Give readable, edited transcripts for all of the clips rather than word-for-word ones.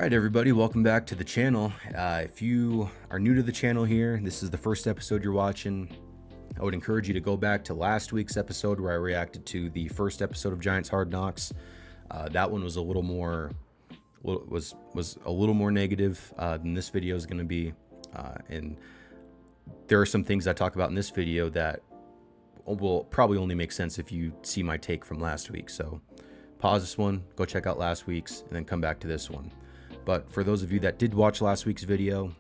Alright everybody, welcome back to the channel. If you are new to the channel here, this is the first episode you're watching, I would encourage you to go back to last week's episode where I reacted to the first episode of Giants Hard Knocks. That one was a little more negative than this video is going to be, and there are some things I talk about in this video that will probably only make sense if you see my take from last week. So pause this one, go check out last week's, and then come back to this one. But for those of you that did watch last week's video,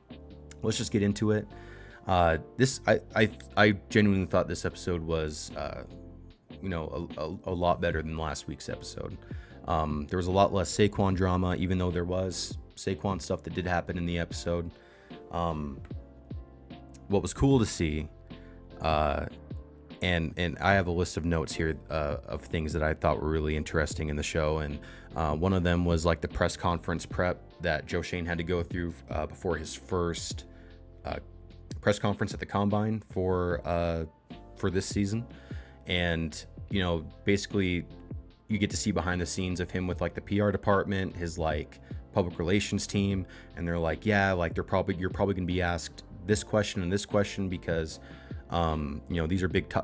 let's just get into it. I genuinely thought this episode was, a lot better than last week's episode. There was a lot less Saquon drama, even though there was Saquon stuff that did happen in the episode. What was cool to see, and I have a list of notes here of things that I thought were really interesting in the show, and one of them was like the press conference prep that Joe Schoen had to go through before his first press conference at the Combine for this season. And basically you get to see behind the scenes of him with like the PR department, his like public relations team, and they're like, yeah, like you're probably gonna be asked this question and this question because these are big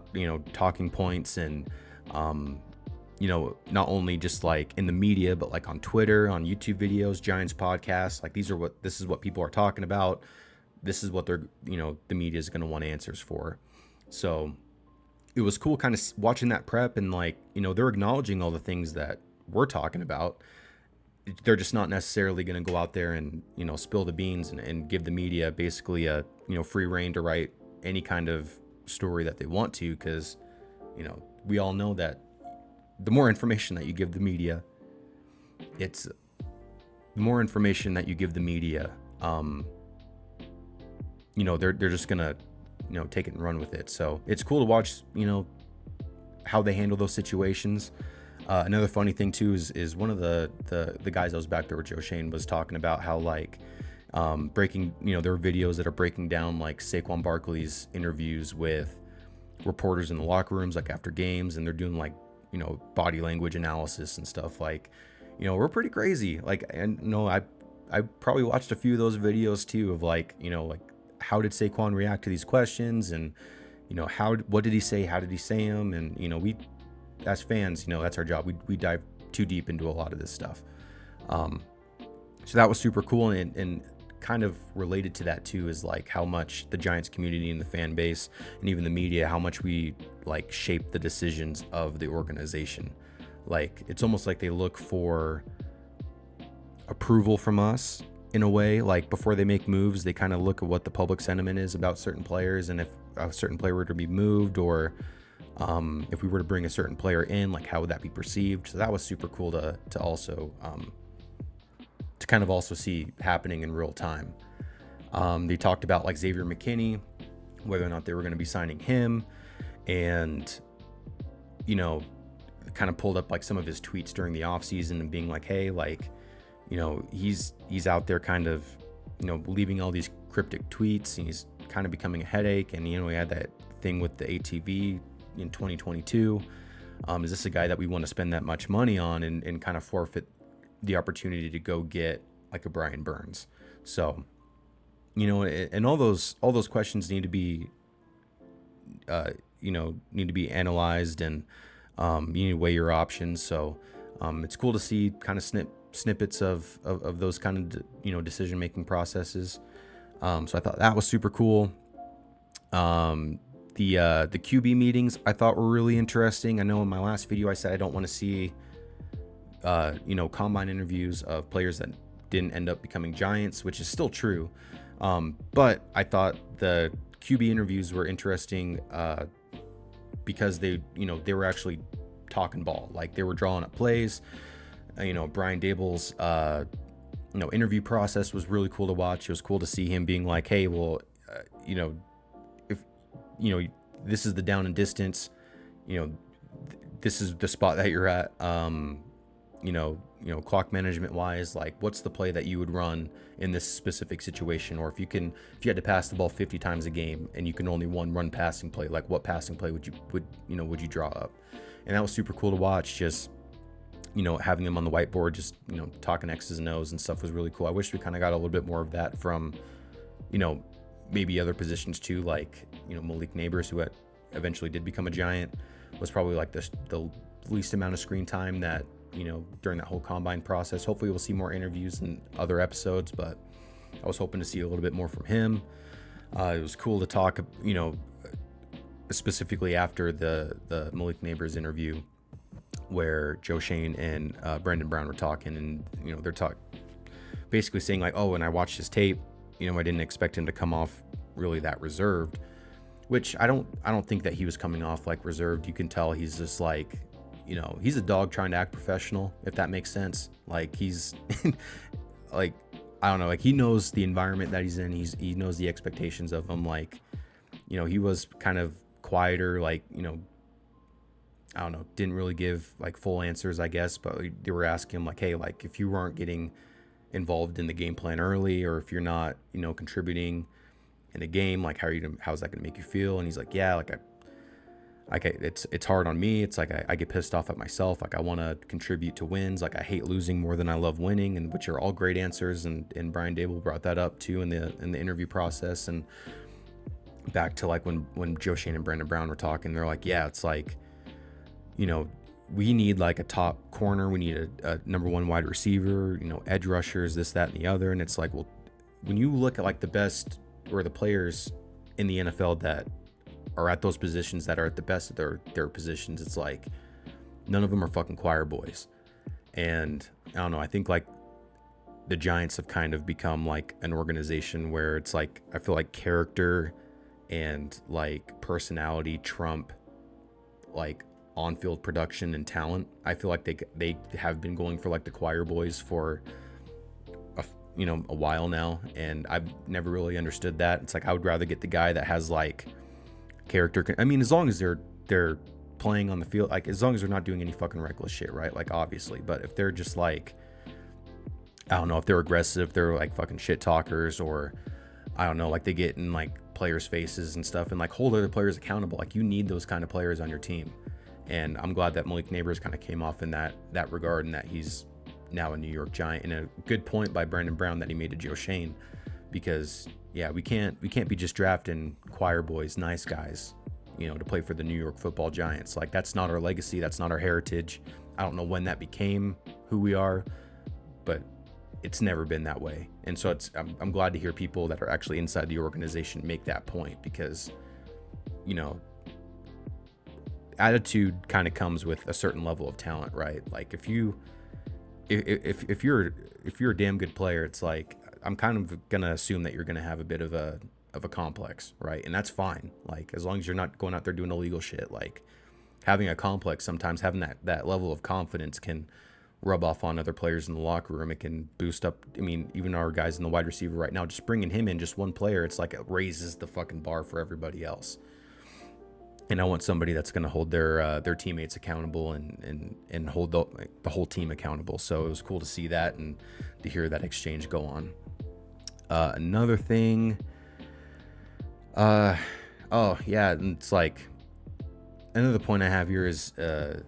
talking points, and not only just like in the media, but like on Twitter, on YouTube videos, Giants podcasts, like this is what people are talking about. This is what they're, the media is going to want answers for. So it was cool kind of watching that prep, and like, they're acknowledging all the things that we're talking about. They're just not necessarily going to go out there and, spill the beans and give the media basically a, free reign to write any kind of story that they want to, because, we all know that the more information that you give the media, they're just gonna take it and run with it. So it's cool to watch how they handle those situations. Another funny thing too is one of the guys that was back there with Joe Schoen was talking about how like breaking, there are videos that are breaking down like Saquon Barkley's interviews with reporters in the locker rooms, like after games, and they're doing like body language analysis and stuff. Like, we're pretty crazy. Like, and I probably watched a few of those videos too of like, like how did Saquon react to these questions, and what did he say, how did he say them, and we as fans, that's our job. We dive too deep into a lot of this stuff. So that was super cool, and kind of related to that too is like how much the Giants community and the fan base and even the media, how much we like shape the decisions of the organization. Like, it's almost like they look for approval from us in a way. Like, before they make moves, they kind of look at what the public sentiment is about certain players, and if a certain player were to be moved, or if we were to bring a certain player in, like how would that be perceived. So that was super cool to also to kind of also see happening in real time. They talked about like Xavier McKinney, whether or not they were going to be signing him, and kind of pulled up like some of his tweets during the offseason and being like, hey, like, he's out there kind of leaving all these cryptic tweets, and he's kind of becoming a headache, and he had that thing with the ATV in 2022. Is this a guy that we want to spend that much money on and kind of forfeit the opportunity to go get like a Brian Burns? So and all those questions need to be analyzed, and you need to weigh your options. So it's cool to see kind of snippets of those kind of decision making processes. So I thought that was super cool. The QB meetings I thought were really interesting. I know in my last video I said I don't want to see combine interviews of players that didn't end up becoming Giants, which is still true. But I thought the QB interviews were interesting because they were actually talking ball. Like, they were drawing up plays. Brian Daboll's interview process was really cool to watch. It was cool to see him being like, hey, well, if this is the down and distance, this is the spot that you're at, clock management wise, like what's the play that you would run in this specific situation? Or if you had to pass the ball 50 times a game and you can only run passing play, like what passing play would you draw up? And that was super cool to watch. Just having them on the whiteboard, just, talking X's and O's and stuff was really cool. I wish we kind of got a little bit more of that from, maybe other positions too, like, Malik Neighbors, who eventually did become a Giant, was probably like the least amount of screen time that, during that whole combine process. Hopefully we'll see more interviews and other episodes, but I was hoping to see a little bit more from him. It was cool to talk, specifically after the Malik Neighbors interview, where Joe Schoen and Brendan Brown were talking, and they're basically saying like, oh, when I watched his tape, I didn't expect him to come off really that reserved, which I don't think that he was coming off like reserved. You can tell he's just like, he's a dog trying to act professional, if that makes sense. Like, he's like, I don't know, like, he knows the environment that he's in. He knows the expectations of him. Like, he was kind of quieter, like, I don't know, didn't really give like full answers, I guess, but they were asking him like, hey, like, if you weren't getting involved in the game plan early, or if you're not, contributing in a game, like, how's that gonna make you feel? And he's like, yeah, like, it's hard on me. It's like I get pissed off at myself. Like, I want to contribute to wins. Like, I hate losing more than I love winning, and which are all great answers. And Brian Dable brought that up too in the interview process. And back to like when Joe Schoen and Brendan Brown were talking, they're like, yeah, it's like, we need like a top corner. We need a number one wide receiver, edge rushers, this, that, and the other. And it's like, well, when you look at like the best or the players in the NFL that are at those positions, that are at the best of their positions, it's like none of them are fucking choir boys. And I don't know, I think like the Giants have kind of become like an organization where it's like, I feel like character and like personality trump like on-field production and talent. I feel like they have been going for like the choir boys for a while now, and I've never really understood that. It's like, I would rather get the guy that has like character. I mean, as long as they're playing on the field, like, as long as they're not doing any fucking reckless shit, right? Like, obviously. But if they're just like, I don't know, if they're aggressive, they're like fucking shit talkers, or I don't know, like they get in like players' faces and stuff and like hold other players accountable. Like, you need those kind of players on your team. And I'm glad that Malik Neighbors kind of came off in that regard, and that he's now a New York Giant. And a good point by Brendan Brown that he made to Joe Schoen, because yeah, we can't be just drafting choir boys, nice guys, to play for the New York Football Giants. Like, that's not our legacy. That's not our heritage. I don't know when that became who we are, but it's never been that way. And so I'm glad to hear people that are actually inside the organization make that point, because, attitude kind of comes with a certain level of talent, right? Like, if you're a damn good player, it's like, I'm kind of gonna assume that you're gonna have a bit of a complex, right? And that's fine. Like, as long as you're not going out there doing illegal shit. Like, having a complex, sometimes having that level of confidence can rub off on other players in the locker room. It can boost up. I mean, even our guys in the wide receiver right now, just bringing him in, just one player, it's like it raises the fucking bar for everybody else. And I want somebody that's going to hold their teammates accountable and hold the whole team accountable. So it was cool to see that and to hear that exchange go on. Another thing, it's like, another point I have here is, at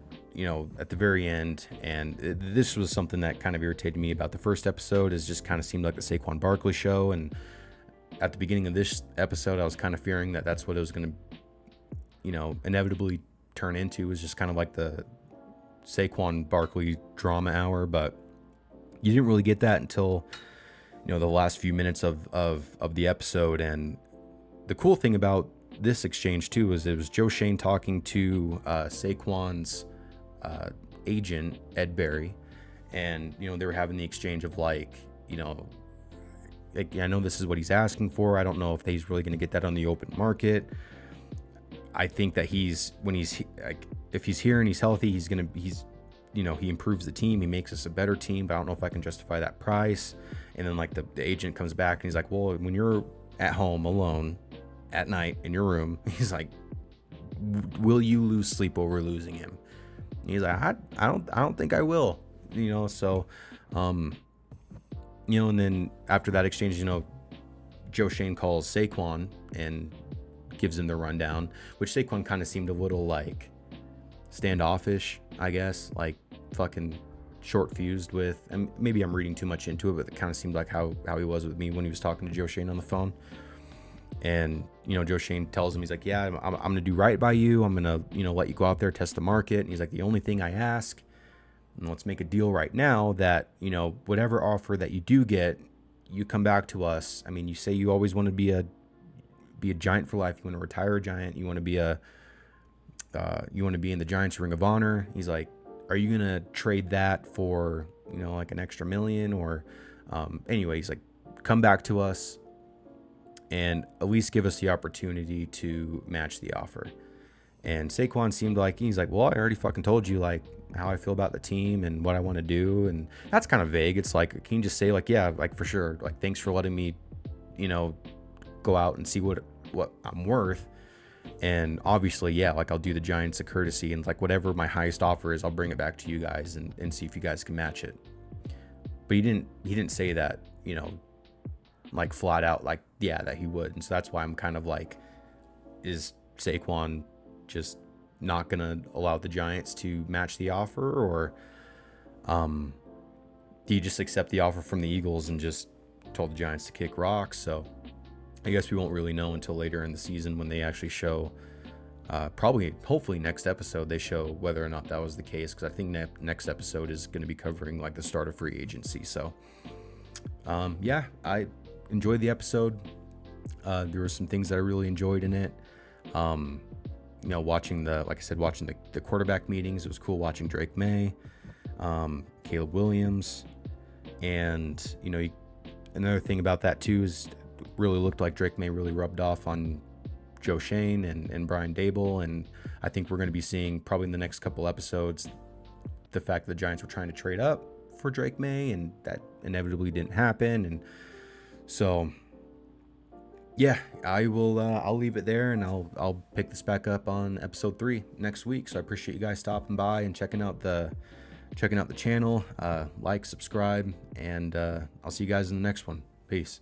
the very end, and this was something that kind of irritated me about the first episode, is just kind of seemed like the Saquon Barkley show. And at the beginning of this episode, I was kind of fearing that that's what it was going to, inevitably turn into, is just kind of like the Saquon Barkley drama hour. But you didn't really get that until, the last few minutes of the episode. And the cool thing about this exchange too is it was Joe Schoen talking to Saquon's agent, Ed Berry, and they were having the exchange of like, I know this is what he's asking for. I don't know if he's really going to get that on the open market. I think that if he's here and he's healthy, he improves the team. He makes us a better team, but I don't know if I can justify that price. And then like the agent comes back and he's like, well, when you're at home alone at night in your room, he's like, will you lose sleep over losing him? And he's like, I don't think I will, so, and then after that exchange, Joe Schoen calls Saquon and gives him the rundown, which Saquon kind of seemed a little like standoffish, I guess, like fucking short fused with, and maybe I'm reading too much into it, but it kind of seemed like how he was with me when he was talking to Joe Shane on the phone. And, you know, Joe Shane tells him, he's like, yeah, I'm going to do right by you. I'm going to, you know, let you go out there, test the market. And he's like, the only thing I ask, and let's make a deal right now that, you know, whatever offer that you do get, you come back to us. I mean, you say you always want to be a Giant for life. You want to retire a Giant. You want to be in the Giants Ring of Honor. He's like, are you going to trade that for, you know, like an extra million or, anyway, he's like, come back to us and at least give us the opportunity to match the offer. And Saquon seemed like, he's like, well, I already fucking told you, like, how I feel about the team and what I want to do. And that's kind of vague. It's like, can you just say, like, yeah, like, for sure, like, thanks for letting me, you know, go out and see what I'm worth. And obviously, yeah, like, I'll do the Giants a courtesy, and like, whatever my highest offer is, I'll bring it back to you guys and see if you guys can match it. But he didn't say that, you know, like, flat out, like, yeah, that he would. And so that's why I'm kind of like, is Saquon just not gonna allow the Giants to match the offer, or do you just accept the offer from the Eagles and just told the Giants to kick rocks? So I guess we won't really know until later in the season when they actually show, hopefully next episode they show whether or not that was the case, because I think next episode is going to be covering like the start of free agency. So yeah, I enjoyed the episode. There were some things that I really enjoyed in it. You know, watching the quarterback meetings. It was cool watching Drake May, Caleb Williams, and, you know, another thing about that too is it really looked like Drake May really rubbed off on Joe Shane and Brian Dable, and I think we're going to be seeing probably in the next couple episodes the fact that the Giants were trying to trade up for Drake May, and that inevitably didn't happen. And so yeah, I'll leave it there, and I'll pick this back up on episode 3 next week. So I appreciate you guys stopping by and checking out the channel. Like, subscribe, and I'll see you guys in the next one. Peace.